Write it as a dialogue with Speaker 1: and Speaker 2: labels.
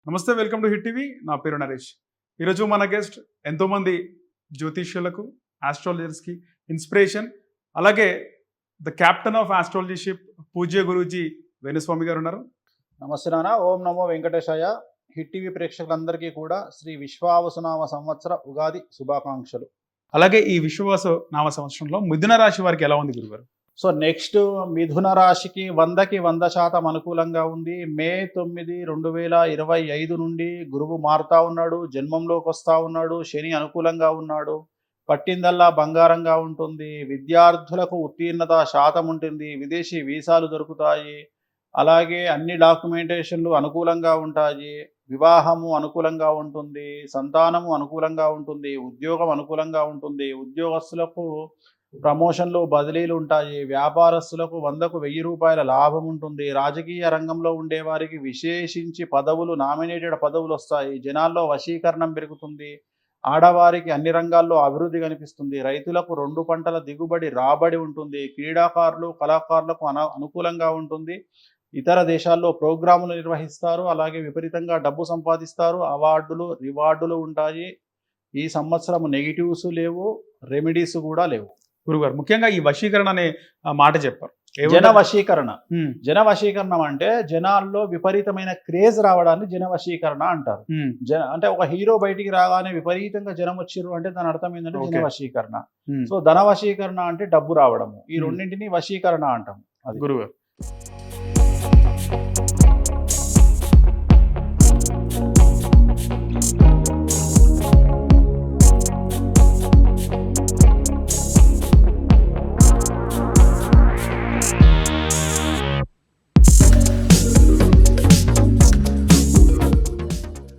Speaker 1: నమస్తే, welcome to hit TV. నా పేరు నరేష్. ఈరోజు మన గెస్ట్ ఎంతోమంది జ్యోతిష్యులకు, ఆస్ట్రాలజర్స్కి ఇన్స్పిరేషన్, అలాగే ద క్యాప్టెన్ ఆఫ్ ఆస్ట్రాలజీషిప్ పూజ్య గురూజీ వేణుస్వామి గారు ఉన్నారు.
Speaker 2: నమస్తే నాన్న. ఓం నమో వెంకటేశాయ. హిట్ టీవీ ప్రేక్షకులందరికీ కూడా శ్రీ విశ్వావసునామ సంవత్సర ఉగాది శుభాకాంక్షలు.
Speaker 1: అలాగే ఈ విశ్వవాస నామ సంవత్సరంలో మిథున రాశి వారికి ఎలా ఉంది గురుగారు?
Speaker 2: సో నెక్స్ట్ మిథున రాశికి 100% అనుకూలంగా ఉంది. మే 9, 2025 నుండి గురువు మారుతా ఉన్నాడు, జన్మంలోకి వస్తూ ఉన్నాడు, శని అనుకూలంగా ఉన్నాడు. పట్టిందల్లా బంగారంగా ఉంటుంది. విద్యార్థులకు ఉత్తీర్ణత శాతం ఉంటుంది. విదేశీ వీసాలు దొరుకుతాయి. అలాగే అన్ని డాక్యుమెంటేషన్లు అనుకూలంగా ఉంటాయి. వివాహము అనుకూలంగా ఉంటుంది. సంతానము అనుకూలంగా ఉంటుంది. ఉద్యోగం అనుకూలంగా ఉంటుంది. ఉద్యోగస్తులకు ప్రమోషన్లు, బదిలీలు ఉంటాయి. వ్యాపారస్తులకు 100కు 1000 రూపాయల లాభం ఉంటుంది. రాజకీయ రంగంలో ఉండేవారికి విశేషించి పదవులు, నామినేటెడ్ పదవులు వస్తాయి. జనాల్లో వశీకరణం పెరుగుతుంది. ఆడవారికి అన్ని రంగాల్లో అభివృద్ధి కనిపిస్తుంది. రైతులకు 2 పంటల దిగుబడి, రాబడి ఉంటుంది. క్రీడాకారులు, కళాకారులకు అనుకూలంగా ఉంటుంది. ఇతర దేశాల్లో ప్రోగ్రాములు నిర్వహిస్తారు. అలాగే విపరీతంగా డబ్బు సంపాదిస్తారు. అవార్డులు, రివార్డులు ఉంటాయి. ఈ సంవత్సరం నెగిటివ్స్ లేవు, రెమెడీస్ కూడా లేవు.
Speaker 1: గురుగారు, ముఖ్యంగా ఈ వశీకరణ అనే మాట చెప్పారు.
Speaker 2: జన వశీకరణ. జన వశీకరణం అంటే జనాల్లో విపరీతమైన క్రేజ్ రావడాన్ని జన వశీకరణ అంటారు. అంటే ఒక హీరో బయటికి రాగానే విపరీతంగా జనం వచ్చిర్రు అంటే దాని అర్థం ఏంటంటే జన వశీకరణ. సో ధన వశీకరణ అంటే డబ్బు రావడము. ఈ రెండింటిని వశీకరణ అంటాం.
Speaker 1: గురుగారు